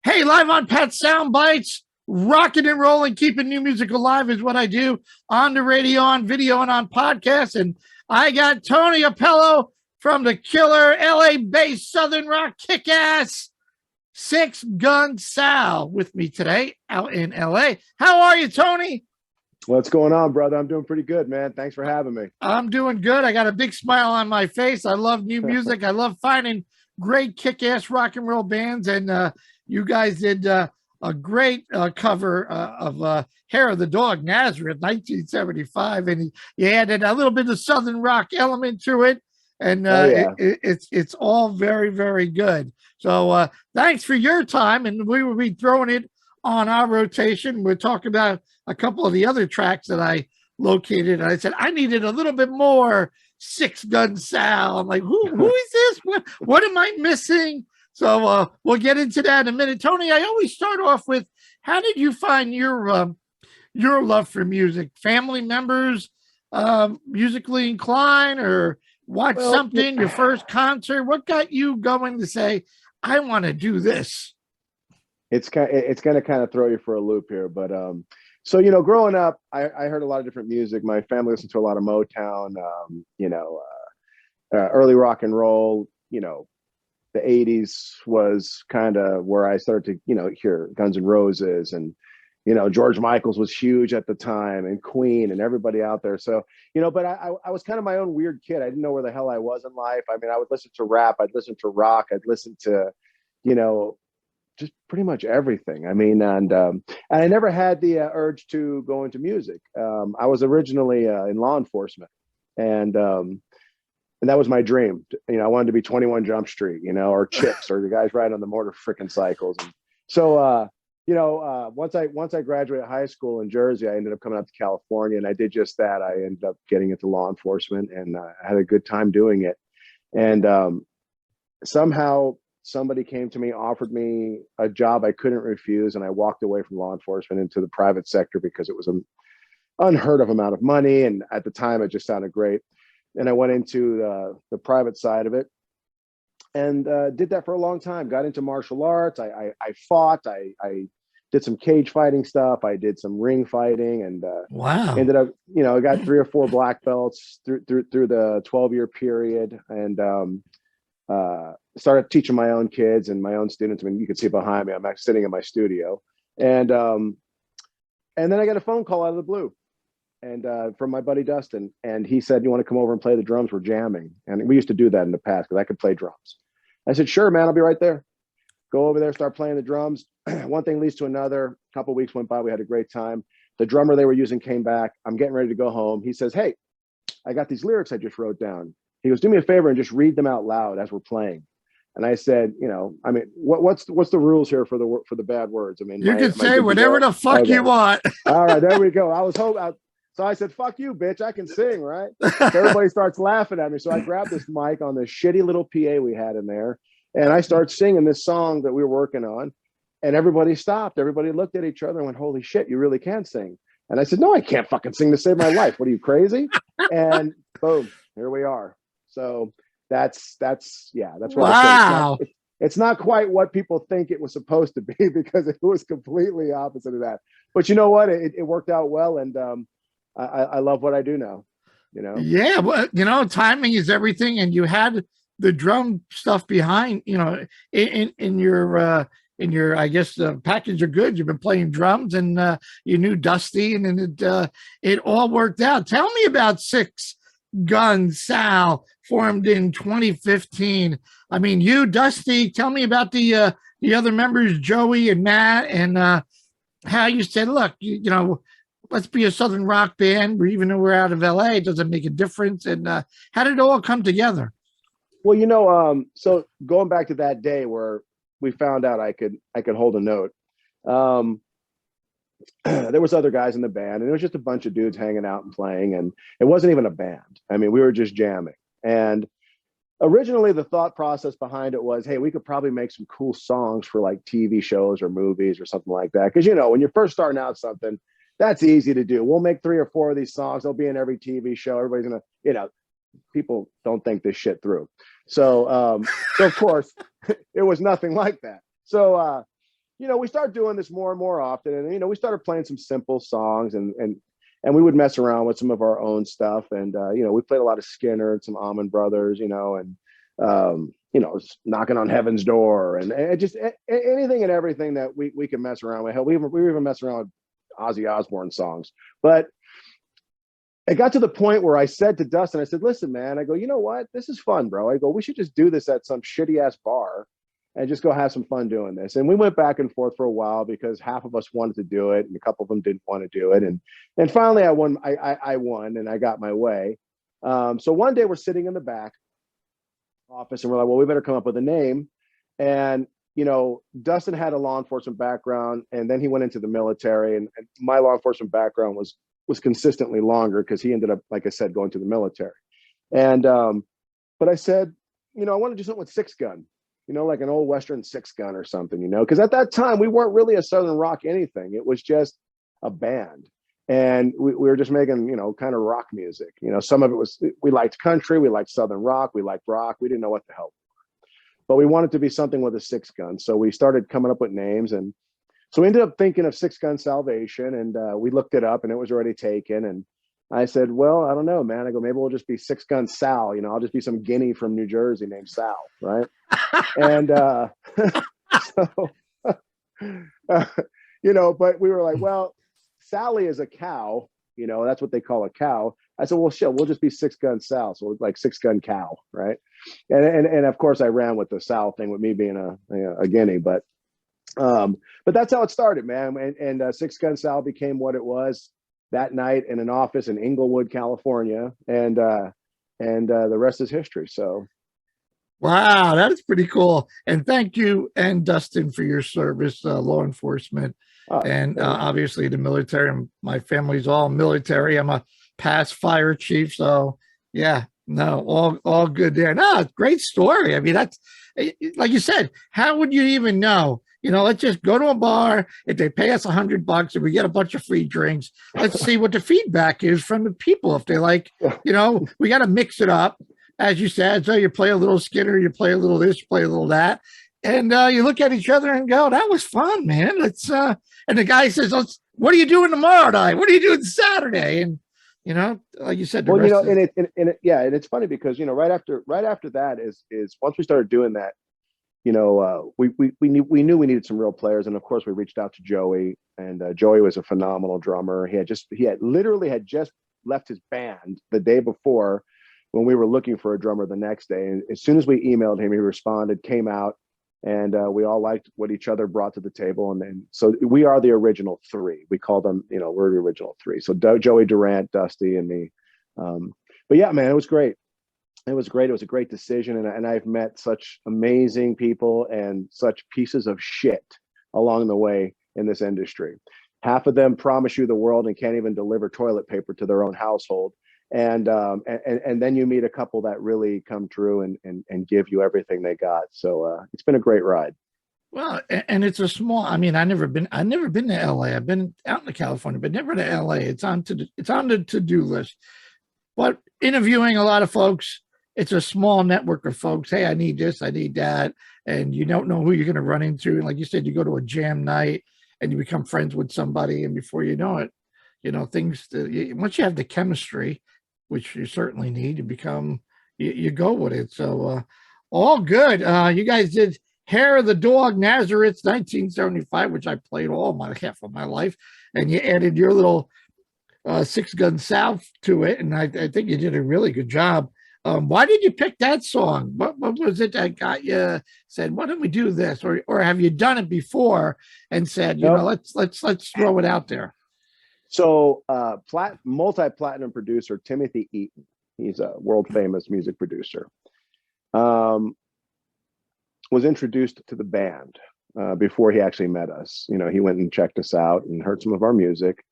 Hey, live on Pat Soundbytes, rocking and rolling, keeping new music alive is what I do on the radio, on video, and on podcasts. And I got Tony Appello from the killer LA-based Southern rock kick-ass Six Gun Sal with me today out in LA. How are you, Tony? What's going on, brother? I'm doing pretty good, man. Thanks for having me. I'm doing good. I got a big smile on my face. I love new music. I love finding great kick-ass rock and roll bands. And you guys did a great cover of Hair of the Dog, Nazareth, 1975. And you added a little bit of Southern rock element to it. And it's all very, very good. So thanks for your time. And we will be throwing it on our rotation. We're talking about a couple of the other tracks that I located. And I said, I needed a little bit more Six Gun Sal. I'm like, who is this? What am I missing? So we'll get into that in a minute. Tony, I always start off with, how did you find your love for music? Family members musically inclined, or watch something, your first concert? What got you going to say, I want to do this? It's going to kind of throw you for a loop here, but so growing up, I heard a lot of different music. My family listened to a lot of Motown, early rock and roll. The 80s was kind of where I started to hear Guns N' Roses, and George Michael's was huge at the time, and Queen, and everybody out there. So but I was kind of my own weird kid. I didn't know where the hell I was in life. I mean, I would listen to rap, I'd listen to rock, I'd listen to just pretty much everything. I mean, and I never had the urge to go into music. I was originally in law enforcement, and that was my dream. I wanted to be 21 Jump Street, or Chips, or the guys riding on the motor freaking cycles. And so, once I graduated high school in Jersey, I ended up coming out to California, and I did just that. I ended up getting into law enforcement, and I had a good time doing it. And somehow somebody came to me, offered me a job I couldn't refuse, and I walked away from law enforcement into the private sector because it was an unheard of amount of money, and at the time it just sounded great. And I went into the private side of it, and did that for a long time. Got into martial arts. I fought. I did some cage fighting stuff. I did some ring fighting, and wow, ended up, I got 3 or 4 black belts through the 12-year period, and started teaching my own kids and my own students. I mean, you can see behind me, I'm actually sitting in my studio, and then I got a phone call out of the blue, and from my buddy Dustin, and he said, "You want to come over and play the drums? We're jamming." And we used to do that in the past because I could play drums. I said, "Sure, man, I'll be right there." Go over there, start playing the drums. One thing leads to another. A couple of weeks went by. We had a great time. The drummer they were using came back. I'm getting ready to go home. He says, "Hey, I got these lyrics I just wrote down." He goes, "Do me a favor and just read them out loud as we're playing." And I said, I mean, what's the rules here for the bad words? I mean, you can say whatever the fuck you want. All right, there we go. I was hoping. So I said, "Fuck you, bitch! I can sing, right?" So everybody starts laughing at me. So I grabbed this mic on this shitty little PA we had in there, and I start singing this song that we were working on. And everybody stopped. Everybody looked at each other and went, "Holy shit, you really can sing!" And I said, "No, I can't fucking sing to save my life. What are you, crazy?" And boom, here we are. So that's where wow. it's not quite what people think it was supposed to be, because it was completely opposite of that. But you know what? It worked out well, and I love what I do now. Yeah, well, timing is everything, and you had the drum stuff behind, in your I guess package of goods. You've been playing drums, and you knew Dusty, and it all worked out. Tell me about Six Gun Sal, formed in 2015. I mean, you, Dusty, tell me about the other members, Joey and Matt, and how you said, look, let's be a Southern rock band. Even though we're out of LA, it doesn't make a difference. And how did it all come together? Well, so going back to that day where we found out I could hold a note, there was other guys in the band, and it was just a bunch of dudes hanging out and playing, and it wasn't even a band. I mean, we were just jamming. And originally the thought process behind it was, hey, we could probably make some cool songs for like TV shows or movies or something like that. Because when you're first starting out something, that's easy to do. We'll make 3 or 4 of these songs. They'll be in every TV show. Everybody's gonna, people don't think this shit through. So of course, it was nothing like that. So we started doing this more and more often, and we started playing some simple songs, and we would mess around with some of our own stuff, and we played a lot of Skinner and some Allman Brothers, and knocking on heaven's door, and just anything and everything that we can mess around with. Hell, we were even messing around with Ozzy Osbourne songs. But it got to the point where I said to Dustin, I said, listen, man, I go, you know what? This is fun, bro. I go, we should just do this at some shitty ass bar and just go have some fun doing this. And we went back and forth for a while because half of us wanted to do it and a couple of them didn't want to do it. And finally I won. I won and I got my way. So one day we're sitting in the back office and we're like, well, we better come up with a name. And Dustin had a law enforcement background, and then he went into the military, and my law enforcement background was consistently longer because he ended up, like I said, going to the military. And but I said, I want to do something with Six Gun, like an old Western Six Gun or something, because at that time we weren't really a Southern rock anything. It was just a band. And we were just making, kind of rock music. Some of it was, we liked country, we liked Southern rock, we liked rock. We didn't know what the hell. But we wanted to be something with a six gun. So we started coming up with names. And so we ended up thinking of Six Gun Salvation. And we looked it up and it was already taken. And I said, well, I don't know, man. I go, maybe we'll just be Six Gun Sal. I'll just be some guinea from New Jersey named Sal. Right. And but we were like, well, Sally is a cow, that's what they call a cow. I said, well, shit, we'll just be Six Gun Sal. So like Six Gun Cow, right? And of course I ran with the Sal thing with me being a guinea, but that's how it started, man. And Six Gun Sal became what it was that night in an office in Inglewood, California, and the rest is history. So. Wow, that is pretty cool. And thank you and Dustin for your service, law enforcement, and obviously the military. My family's all military. I'm a past fire chief, so yeah, no, all good there. No, great story. I mean, that's like you said. How would you even know? Let's just go to a bar. If they pay us $100 and we get a bunch of free drinks, let's see what the feedback is from the people. If they like, we got to mix it up. As you said, so you play a little Skinner, you play a little this, you play a little that, and you look at each other and go, "That was fun, man." And the guy says, "What are you doing tomorrow night? What are you doing Saturday?" And like you said, and it's funny because right after that is once we started doing that, we knew we needed some real players, and of course we reached out to Joey, and Joey was a phenomenal drummer. He had literally just left his band the day before, when we were looking for a drummer the next day. And as soon as we emailed him, he responded, came out, and we all liked what each other brought to the table. And then, so we are the original three. We call them, we're the original three. So Joey Durant, Dusty, and me. But yeah, man, it was great. It was great. It was a great decision. And I've met such amazing people and such pieces of shit along the way in this industry. Half of them promise you the world and can't even deliver toilet paper to their own household. And then you meet a couple that really come through and give you everything they got. So it's been a great ride. Well, and it's a small. I mean, I've never been to LA. I've been out in California, but never to LA. It's on the to-do list. But interviewing a lot of folks, it's a small network of folks. Hey, I need this, I need that, and you don't know who you're going to run into. And like you said, you go to a jam night and you become friends with somebody, and before you know it, things. Once you have the chemistry, which you certainly need, you go with it. So all good. You guys did Hair of the Dog, Nazareth, 1975, which I played half of my life, and you added your little Six Gun Sal to it, and I think you did a really good job. Why did you pick that song? What was it that got you said, why don't we do this? Or have you done it before and said, let's throw it out there? So multi-platinum producer Timothy Eaton, he's a world famous music producer, was introduced to the band before he actually met us. He went and checked us out and heard some of our music.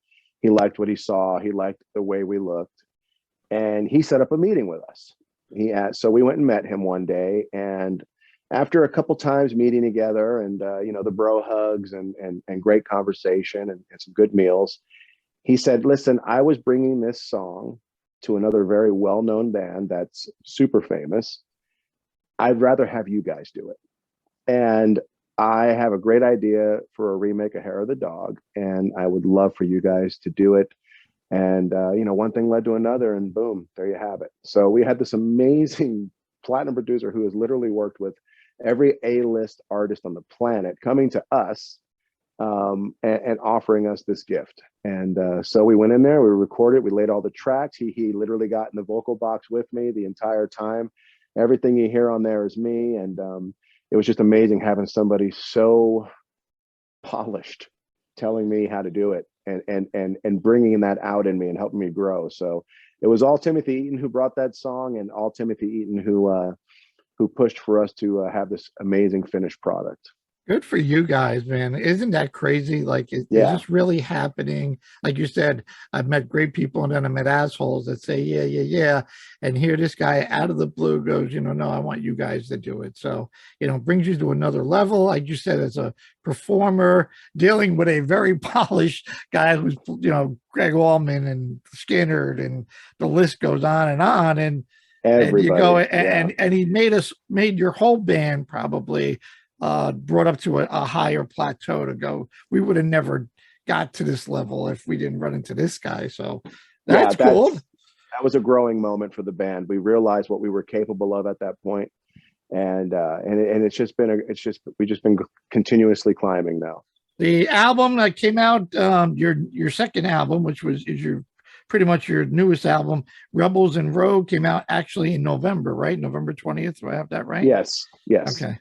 He liked what he saw. He liked the way we looked, and he set up a meeting with us. So we went and met him one day, and after a couple times meeting together and the bro hugs and great conversation and some good meals, he said, listen, I was bringing this song to another very well-known band that's super famous. I'd rather have you guys do it. And I have a great idea for a remake of Hair of the Dog, and I would love for you guys to do it. And one thing led to another, and boom, there you have it. So we had this amazing platinum producer who has literally worked with every A-list artist on the planet coming to us and offering us this gift. And so we went in there, we recorded, we laid all the tracks. He literally got in the vocal box with me the entire time. Everything you hear on there is me, and it was just amazing having somebody so polished telling me how to do it and bringing that out in me and helping me grow. So it was all Timothy Eaton who brought that song, and all Timothy Eaton who pushed for us to have this amazing finished product. Good for you guys, man. Isn't that crazy? Like, is this really happening? Like you said, I've met great people and then I met assholes that say, yeah, yeah, yeah. And here this guy out of the blue goes, no, I want you guys to do it. So, brings you to another level. Like you said, as a performer, dealing with a very polished guy who's, Greg Allman and Skinner, and the list goes on and on. And you go and he made your whole band probably brought up to a higher plateau to go. We would have never got to this level if we didn't run into this guy. So that's cool. That was a growing moment for the band. We realized what we were capable of at that point, and we've just been continuously climbing now. The album that came out, your second album, which is your pretty much your newest album, Rebels and Rogue, came out actually in November, right? November 20th. Do I have that right? Yes. Okay.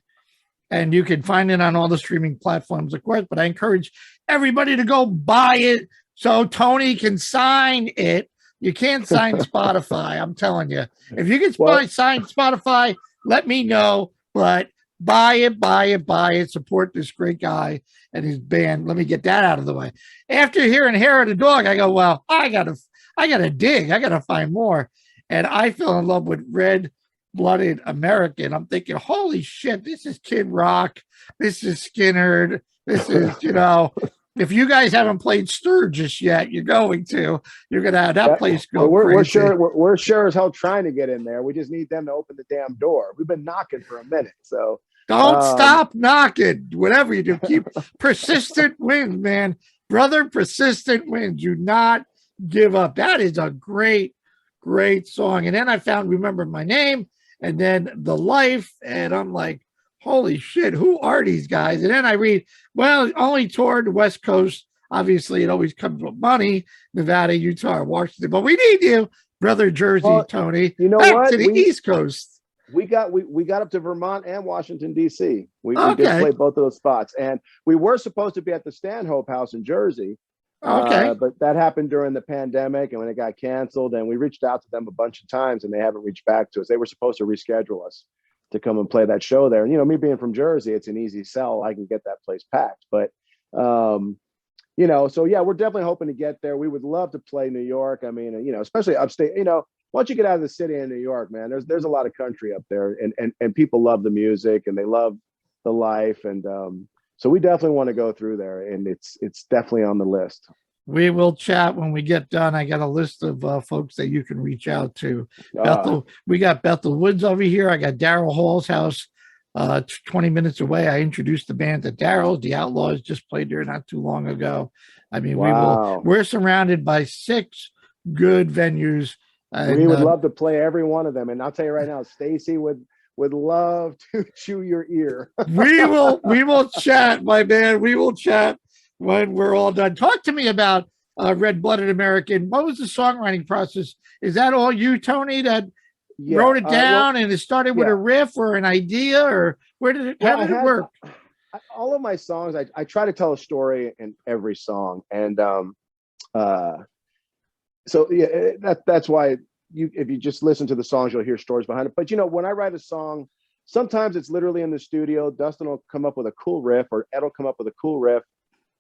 And you can find it on all the streaming platforms, of course, but I encourage everybody to go buy it so Tony can sign it. You can't sign Spotify, I'm telling you. If you can sign Spotify, let me know, but buy it, support this great guy and his band. Let me get that out of the way. After hearing Hair of the Dog, I go, well, I gotta dig, I gotta find more. And I fell in love with Red-Blooded American. I'm thinking, holy shit, this is Kid Rock, this is Skinner, this is, if you guys haven't played Sturgis yet, you're going to have that place go crazy. We're sure as hell trying to get in there. We just need them to open the damn door. We've been knocking for a minute, so don't stop knocking. Whatever you do, keep persistent wins, man, brother. Persistent wins. Do not give up. That is a great song. And then I found Remember My Name, and then The Life, and I'm like, holy shit, who are these guys? And then I read, well, only toured the West Coast. Obviously, it always comes with money, Nevada, Utah, Washington. But we need you, brother Jersey, Tony. You know back what? To the East Coast. We got up to Vermont and Washington, D.C. We did play both of those spots. And we were supposed to be at the Stanhope House in Jersey. Okay. But that happened during the pandemic, and when it got canceled, and we reached out to them a bunch of times, and they haven't reached back to us. They were supposed to reschedule us to come and play that show there. And, me being from Jersey, it's an easy sell. I can get that place packed. But, so yeah, we're definitely hoping to get there. We would love to play New York. I mean, especially upstate, once you get out of the city in New York, man, there's a lot of country up there, and people love the music and they love the life. And so we definitely want to go through there, and it's definitely on the list. We will chat when we get done. I got a list of folks that you can reach out to. Bethel, we got Bethel Woods over here. I got Daryl Hall's house 20 minutes away. I introduced the band to Daryl. The Outlaws just played there not too long ago. I mean, we're surrounded by 6 good venues. And, we would love to play every one of them. And I'll tell you right now, Stacy would love to chew your ear. we will chat, my man. We will chat when we're all done. Talk to me about Red-Blooded American. What was the songwriting process? Is that all you, Tony, that wrote it down and it started with a riff or an idea, or how did it work? All of my songs, I try to tell a story in every song. And so yeah, that's why if you just listen to the songs, you'll hear stories behind it. But when I write a song, sometimes it's literally in the studio. Dustin will come up with a cool riff, or Ed will come up with a cool riff.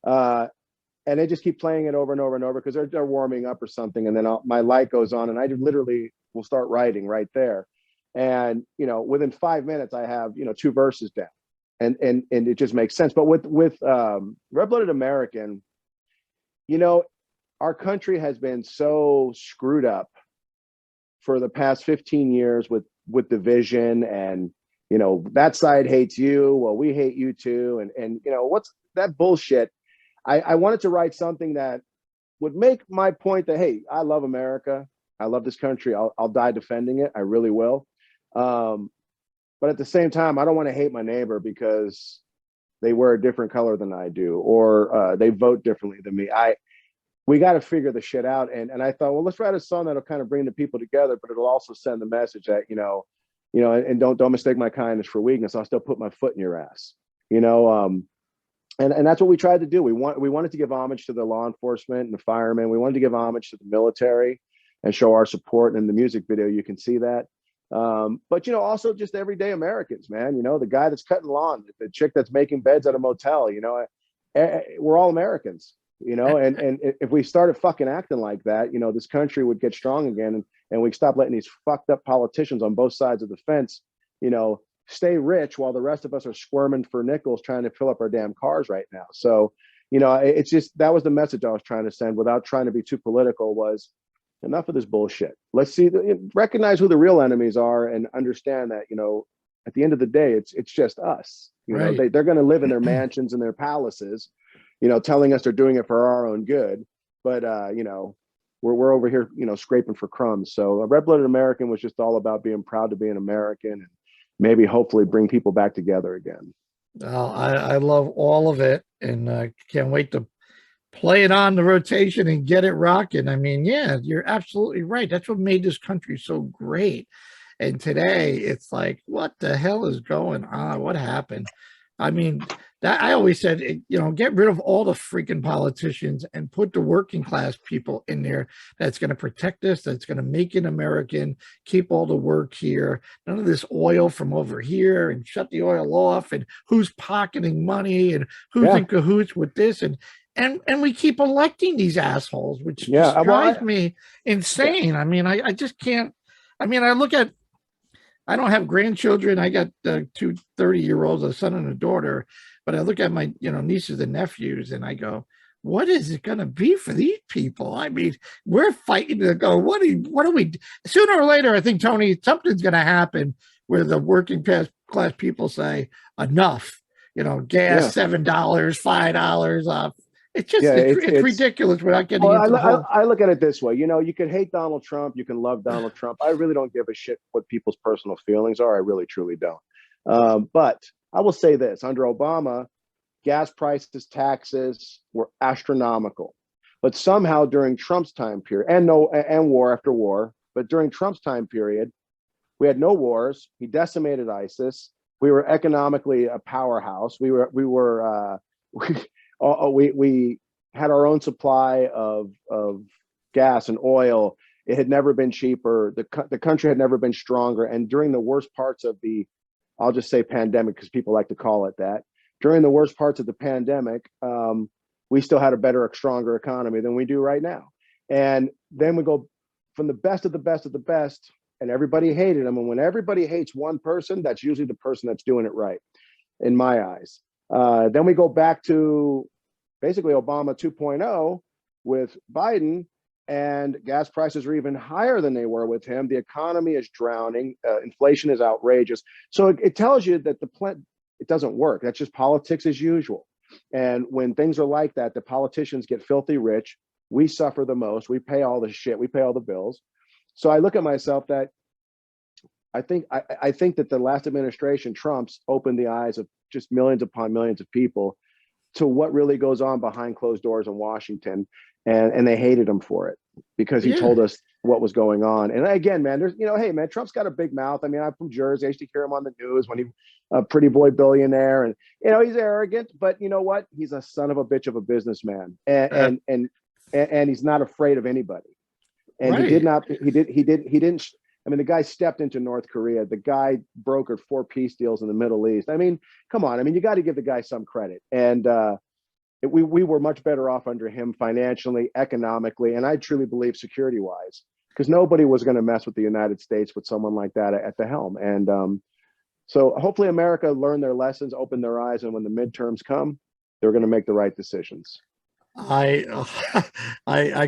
And they just keep playing it over and over and over because they're warming up or something. And then my light goes on and I literally will start writing right there. And, within 5 minutes, I have, 2 verses down, and it just makes sense. But with Red-Blooded American, our country has been so screwed up for the past 15 years with division and, you know, that side hates you. Well, we hate you too. And you know, what's that bullshit? I wanted to write something that would make my point that, hey, I love America. I love this country. I'll die defending it. I really will. But at the same time, I don't want to hate my neighbor because they wear a different color than I do, or they vote differently than me. We got to figure the shit out. And I thought, well, let's write a song that'll kind of bring the people together, but it'll also send the message that, and don't mistake my kindness for weakness. I'll still put my foot in your ass, and that's what we tried to do. We wanted to give homage to the law enforcement and the firemen. We wanted to give homage to the military and show our support. And in the music video, you can see that. But also just everyday Americans, man. The guy that's cutting lawn, the chick that's making beds at a motel. We're all Americans. And if we started fucking acting like that, this country would get strong again, and we stop letting these fucked up politicians on both sides of the fence, stay rich while the rest of us are squirming for nickels trying to fill up our damn cars right now. So, it's just, that was the message I was trying to send without trying to be too political, was enough of this bullshit. Let's recognize who the real enemies are and understand that, at the end of the day, it's just us. Right. They're going to live in their mansions and their palaces, telling us they're doing it for our own good. But, we're over here, scraping for crumbs. So a red-blooded American was just all about being proud to be an American and maybe hopefully bring people back together again. Well, I love all of it, and can't wait to play it on the rotation and get it rocking. I mean, yeah, you're absolutely right. That's what made this country so great. And today it's like, what the hell is going on? What happened? I mean, that I always said, get rid of all the freaking politicians and put the working class people in there. That's going to protect us. That's going to make it American, keep all the work here. None of this oil from over here, and shut the oil off, and who's pocketing money and who's in cahoots with this. And we keep electing these assholes, which just drives me insane. Yeah. I mean, I just can't. I mean, I don't have grandchildren. I got 2 30-year-olds, a son and a daughter. But I look at my, nieces and nephews, and I go, what is it going to be for these people? I mean, we're fighting to go, what do we, sooner or later, I think, Tony, something's going to happen where the working class people say, enough, gas, $7, $5 off. It's just, it's ridiculous without getting into the whole... I look at it this way. You can hate Donald Trump. You can love Donald Trump. I really don't give a shit what people's personal feelings are. I really, truly don't. But I will say this. Under Obama, gas prices, taxes were astronomical. But somehow during Trump's time period, and war after war, but during Trump's time period, we had no wars. He decimated ISIS. We were economically a powerhouse. We had our own supply of gas and oil. It had never been cheaper. The country had never been stronger. And during the worst parts of the, I'll just say pandemic, because people like to call it that. During the worst parts of the pandemic, we still had a better, stronger economy than we do right now. And then we go from the best of the best of the best, and everybody hated them. And when everybody hates one person, that's usually the person that's doing it right, in my eyes. Then we go back to basically Obama 2.0 with Biden, and gas prices are even higher than they were with him. The economy is drowning. Inflation is outrageous. So it tells you that it doesn't work. That's just politics as usual. And when things are like that, the politicians get filthy rich. We suffer the most. We pay all the shit. We pay all the bills. So I look at myself that I think that the last administration, Trump's, opened the eyes of just millions upon millions of people to what really goes on behind closed doors in Washington. And they hated him for it because he told us what was going on. And again, man, there's, hey, man, Trump's got a big mouth. I mean, I'm from Jersey. I used to hear him on the news when he a pretty boy billionaire, and he's arrogant, but you know what? He's a son of a bitch of a businessman, and he's not afraid of anybody. And he didn't. I mean, the guy stepped into North Korea. The guy brokered 4 peace deals in the Middle East. I mean, come on. I mean, you got to give the guy some credit. And we were much better off under him financially, economically, and I truly believe security-wise, because nobody was going to mess with the United States with someone like that at the helm. And so hopefully America learned their lessons, opened their eyes, and when the midterms come, they're going to make the right decisions. I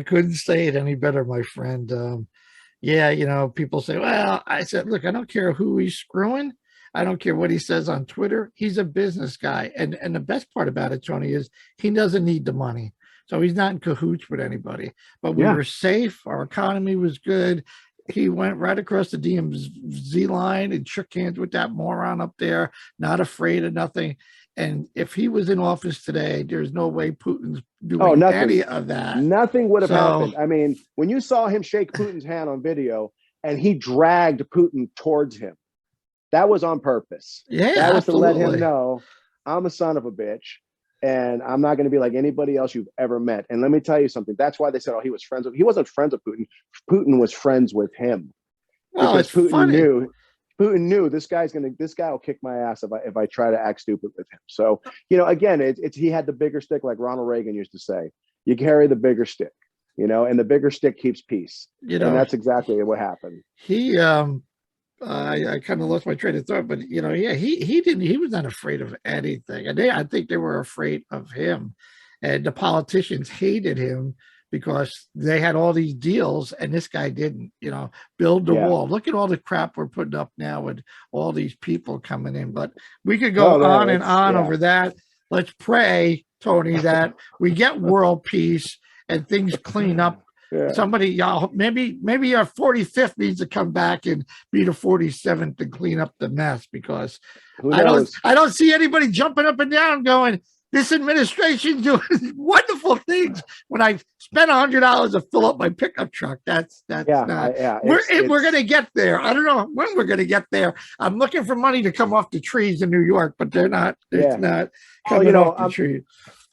couldn't say it any better, my friend. Yeah, people say, well, I said, look, I don't care who he's screwing. I don't care what he says on Twitter. He's a business guy. And the best part about it, Tony, is he doesn't need the money. So he's not in cahoots with anybody. But we were safe. Our economy was good. He went right across the DMZ line and shook hands with that moron up there, not afraid of nothing. And if he was in office today, there's no way Putin's doing any of that. Nothing would have happened. I mean, when you saw him shake Putin's hand on video and he dragged Putin towards him, that was on purpose. Yeah, that was absolutely. to let him know, I'm a son of a bitch, and I'm not going to be like anybody else you've ever met. And let me tell you something. That's why they said, oh, he was friends with. He wasn't friends with Putin. Putin was friends with him. Well, because Putin knew this guy will kick my ass if I try to act stupid with him. So, again, it's he had the bigger stick, like Ronald Reagan used to say. You carry the bigger stick, and the bigger stick keeps peace. And that's exactly what happened. He I kind of lost my train of thought, but he didn't. He was not afraid of anything, and I think they were afraid of him, and the politicians hated him because they had all these deals and this guy didn't. Build the wall. Look at all the crap we're putting up now with all these people coming in. But we could go on and on over that. Let's pray, Tony, that we get world peace and things clean up. Somebody, y'all, maybe our 45th needs to come back and be the 47th and clean up the mess, because I don't see anybody jumping up and down going, this administration's doing wonderful things when I spent $100 to fill up my pickup truck. That's not. We're gonna get there. I don't know when we're gonna get there. I'm looking for money to come off the trees in New York, but they're not. It's not coming off the trees.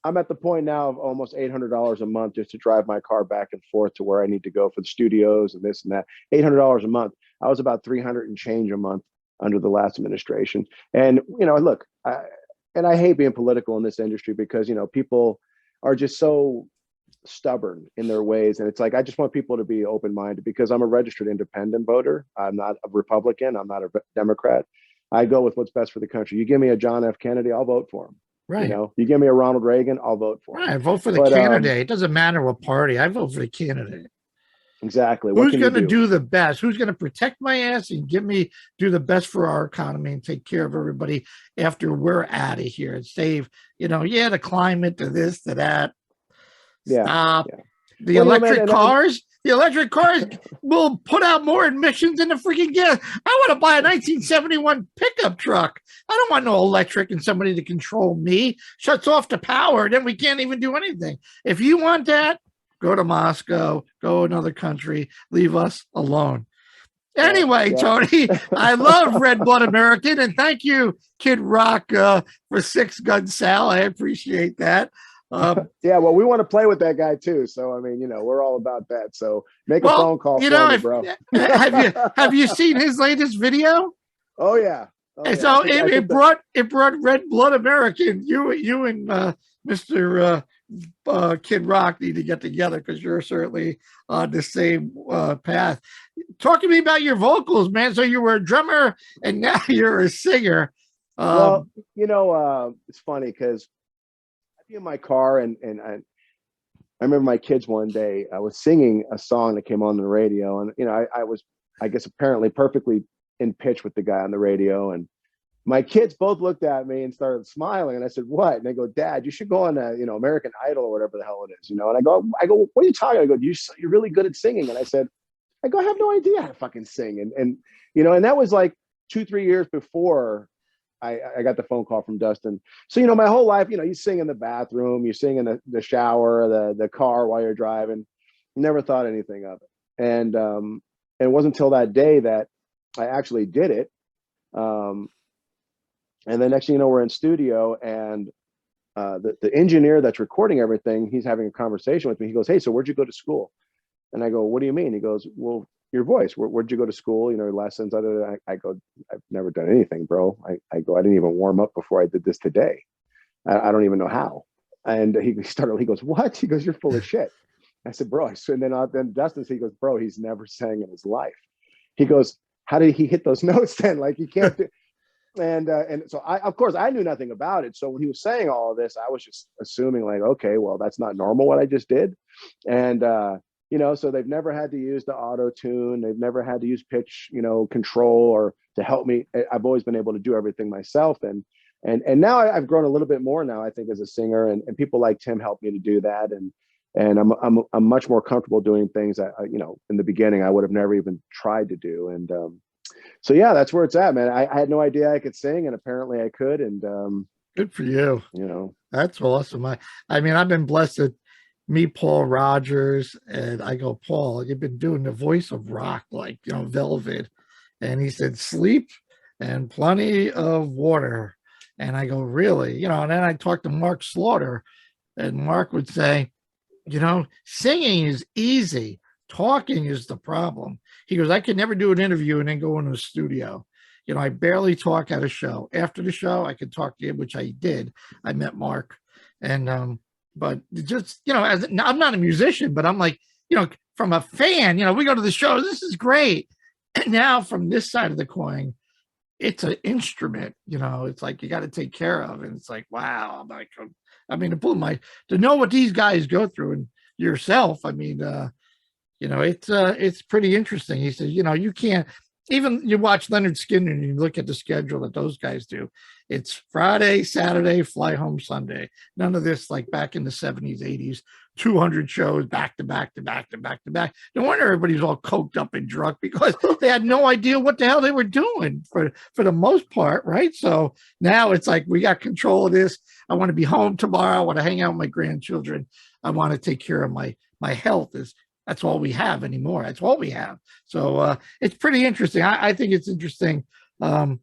I'm at the point now of almost $800 a month just to drive my car back and forth to where I need to go for the studios and this and that. $800 a month. I was about 300 and change a month under the last administration. And, look, I hate being political in this industry because, people are just so stubborn in their ways. And it's like, I just want people to be open-minded, because I'm a registered independent voter. I'm not a Republican. I'm not a Democrat. I go with what's best for the country. You give me a John F. Kennedy, I'll vote for him. Right. You give me a Ronald Reagan, I'll vote for him. Right. I vote for the candidate. It doesn't matter what party. I vote for the candidate. Exactly. Who's going to do the best? Who's going to protect my ass and do the best for our economy and take care of everybody after we're out of here and save, the climate, to this, to that. Stop. Yeah. The electric cars. The electric cars will put out more emissions than the freaking gas. I want to buy a 1971 pickup truck. I don't want no electric and somebody to control me. Shuts off the power, then we can't even do anything. If you want that, go to Moscow, go another country, leave us alone. Anyway, Tony, I love Red Blood American, and thank you, Kid Rock, for Six Gun Sal. I appreciate that. Well, we want to play with that guy too. So, I mean, we're all about that. So make a phone call for me, bro. have you seen his latest video? Oh yeah. So it brought Red Blood American. You and Mr. Kid Rock need to get together, because you're certainly on the same path. Talk to me about your vocals, man. So you were a drummer and now you're a singer. It's funny because in my car and I remember my kids one day, I was singing a song that came on the radio, and I was, I guess, apparently perfectly in pitch with the guy on the radio, and my kids both looked at me and started smiling, and I said, what? And they go, Dad, you should go on American Idol or whatever the hell it is, and I go, what are you talking? I go, you're really good at singing. And I have no idea how to fucking sing. And that was like 2-3 years before I got the phone call from Dustin. So, my whole life, you sing in the bathroom, you sing in the shower, the car while you're driving. Never thought anything of it. And it wasn't until that day that I actually did it. And the next thing you know, we're in studio, and the engineer that's recording everything, he's having a conversation with me. He goes, hey, so where'd you go to school? And I go, what do you mean? He goes, well, your voice, where'd you go to school? Lessons. I go, I've never done anything, bro. I go, I didn't even warm up before I did this today. I don't even know how. And he goes, what? He goes, you're full of shit. I said, bro. And then Dustin, he goes, bro, he's never sang in his life. He goes, how did he hit those notes then? Like, he can't do. And so of course I knew nothing about it. So when he was saying all of this, I was just assuming like, okay, well, that's not normal what I just did. And you know, so they've never had to use the auto tune. They've never had to use pitch, you know, control or to help me. I've always been able to do everything myself. And now I've grown a little bit more now, I think, as a singer, and people like Tim help me to do that. And I'm much more comfortable doing things that, you know, in the beginning I would have never even tried to do. And so yeah, that's where it's at, man. I had no idea I could sing, and apparently I could. And good for you. You know, that's awesome. I mean, I've been blessed to meet Paul Rogers, and I go, Paul, you've been doing the voice of rock, like, you know, Velvet. And he said, sleep and plenty of water. And I go, really? You know, and then I talked to Mark Slaughter, and Mark would say, you know, singing is easy. Talking is the problem. He goes, I could never do an interview and then go into the studio. You know, I barely talk at a show. After the show, I could talk to you, which I did. I met Mark. And, but just, you know, as I'm not a musician, but I'm like, you know, from a fan, you know, we go to the show, this is great. And now from this side of the coin, it's an instrument, you know, it's like you got to take care of. And it's like, wow. I'm like, I mean, to know what these guys go through, and yourself, I mean, you know, it's pretty interesting. He says, you know, you can't, even you watch Leonard Skinner and you look at the schedule that those guys do. It's Friday, Saturday, fly home Sunday. None of this like back in the 70s, 80s, 200 shows back to back to back to back to back. No wonder everybody's all coked up and drunk, because they had no idea what the hell they were doing for the most part, right? So now it's like, we got control of this. I want to be home tomorrow. I want to hang out with my grandchildren. I want to take care of my health. That's all we have anymore. That's all we have. So it's pretty interesting. I think it's interesting from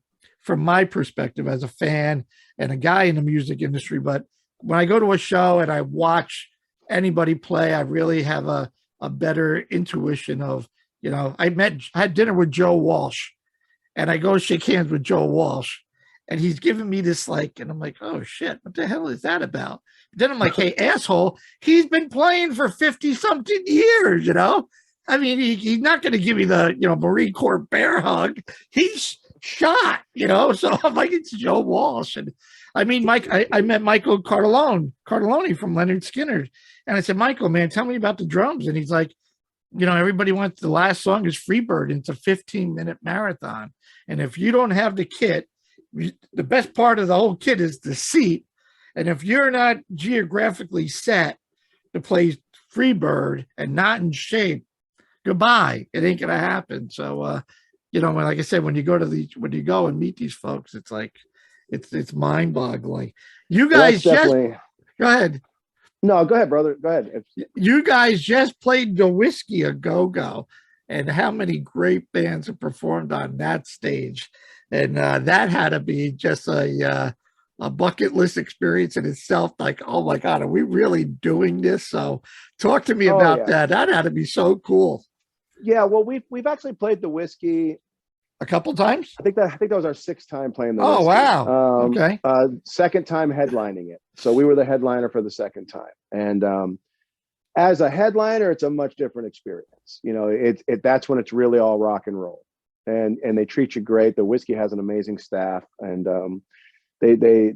my perspective as a fan and a guy in the music industry. But when I go to a show and I watch anybody play, I really have a better intuition of, you know, I had dinner with Joe Walsh, and I go shake hands with Joe Walsh, and he's giving me this like, and I'm like, oh shit, what the hell is that about? Then I'm like, hey, asshole, he's been playing for 50 something years, you know? I mean, he's not going to give me the, you know, Marine Corps bear hug. He's shot, you know? So I'm like, it's Joe Walsh. And I mean, Mike, I met Michael Cardelloni from Leonard Skinner. And I said, Michael, man, tell me about the drums. And he's like, you know, everybody wants, the last song is Freebird. It's a 15-minute marathon. And if you don't have the kit, the best part of the whole kit is the seat. And if you're not geographically set to play Freebird and not in shape, goodbye. It ain't gonna happen. So you know, like I said, when you go and meet these folks, it's like it's mind-boggling. You guys go ahead. No, go ahead, brother. Go ahead. You guys just played the Whiskey a Go-Go, and how many great bands have performed on that stage. And that had to be just a bucket list experience in itself. Like, oh my God, are we really doing this? So talk to me about that. That had to be so cool. Yeah, well, we've actually played the Whiskey a couple times. I think that was our 6th time playing the Whiskey. Wow. Okay. 2nd time headlining it. So we were the headliner for the 2nd time. And as a headliner, it's a much different experience. You know, that's when it's really all rock and roll. And they treat you great. The Whiskey has an amazing staff, and they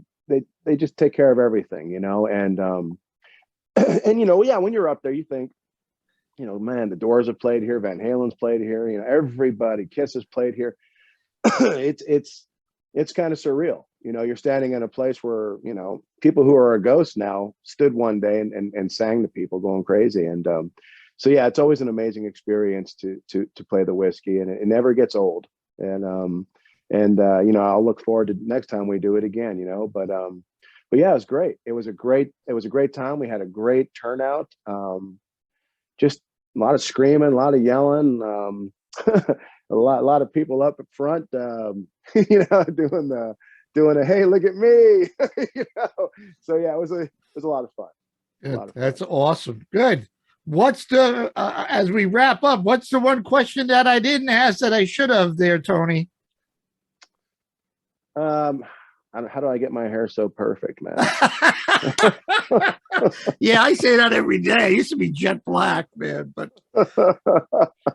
just take care of everything, you know. And and you know, yeah, when you're up there, you think, you know, man, the Doors have played here, Van Halen's played here, you know, everybody, Kiss has played here. it's kind of surreal, you know. You're standing in a place where, you know, people who are a ghost now stood one day and sang to people going crazy. And so yeah, it's always an amazing experience to play the Whiskey, and it never gets old. And you know, I'll look forward to next time we do it again, you know. But yeah, it was great. It was a great time. We had a great turnout. Just a lot of screaming, a lot of yelling, a lot of people up front, you know, doing a hey, look at me, you know. So yeah, it was a lot of fun. That's awesome. Good. What's the as we wrap up, what's the one question that I didn't ask that I should have there, Tony? How do I get my hair so perfect, man? Yeah, I say that every day. I used to be jet black, man. But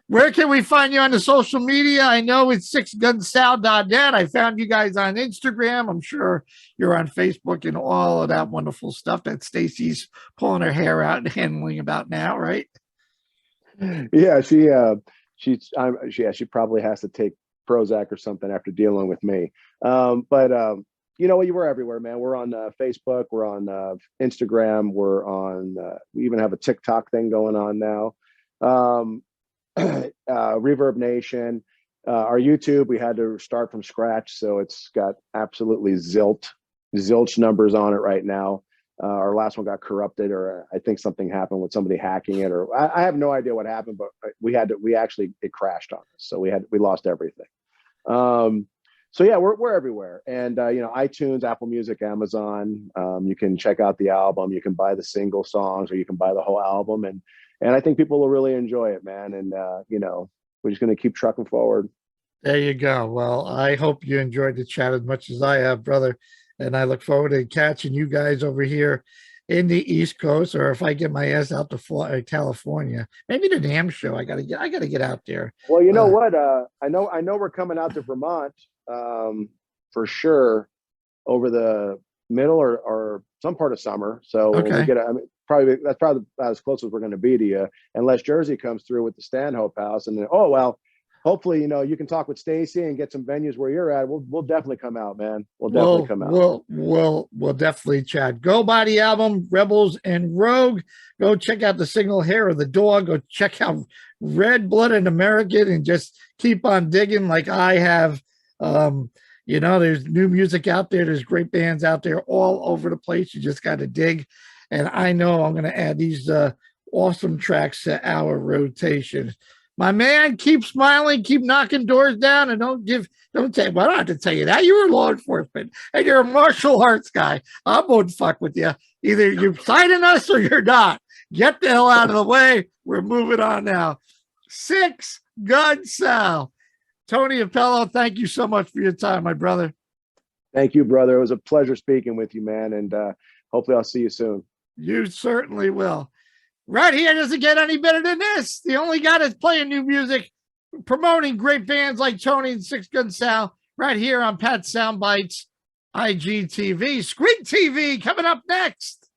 where can we find you on the social media? I know it's sixgunsal.net. I found you guys on Instagram. I'm sure you're on Facebook and all of that wonderful stuff that Stacy's pulling her hair out and handling about now, right? Yeah, she probably has to take Prozac or something after dealing with me. But you know, we're everywhere, man. We're on Facebook, we're on Instagram, we're on. We even have a TikTok thing going on now. Um, Reverb Nation, our YouTube, we had to start from scratch, so it's got absolutely zilch numbers on it right now. Our last one got corrupted, or I think something happened with somebody hacking it, or I have no idea what happened, but we actually, it crashed on us, so we lost everything. So yeah, we're everywhere, and you know, iTunes, Apple Music, Amazon. You can check out the album, you can buy the single songs, or you can buy the whole album, and I think people will really enjoy it, man. And you know, we're just going to keep trucking forward. There you go. Well, I hope you enjoyed the chat as much as I have, brother. And I look forward to catching you guys over here in the East Coast, or if I get my ass out to California, maybe the damn show. I gotta get out there. Well, you know what? I know we're coming out to Vermont for sure over the middle or some part of summer. So when we get, I mean, that's probably as close as we're going to be to you, unless Jersey comes through with the Stanhope House, and then, oh well. Hopefully, you know, you can talk with Stacy and get some venues where you're at. We'll definitely come out, man. We'll definitely come out. We'll definitely chat. Go buy the album Rebels and Rogue. Go check out the single Hair of the Dog. Go check out Red Blooded American, and just keep on digging like I have. You know, there's new music out there. There's great bands out there all over the place. You just got to dig. And I know I'm going to add these awesome tracks to our rotation. My man, keep smiling, keep knocking doors down, and don't say, well, I don't have to tell you that. You were law enforcement and you're a martial arts guy. I won't fuck with you. Either you're signing us or you're not. Get the hell out of the way. We're moving on now. Six Gun Sal. Tony Appello, thank you so much for your time, my brother. Thank you, brother. It was a pleasure speaking with you, man. And hopefully I'll see you soon. You certainly will. Right here doesn't get any better than this. The only guy that's playing new music, promoting great bands like Tony and Six Gun Sal, right here on Pat Soundbytes, IGTV. Squeak TV coming up next.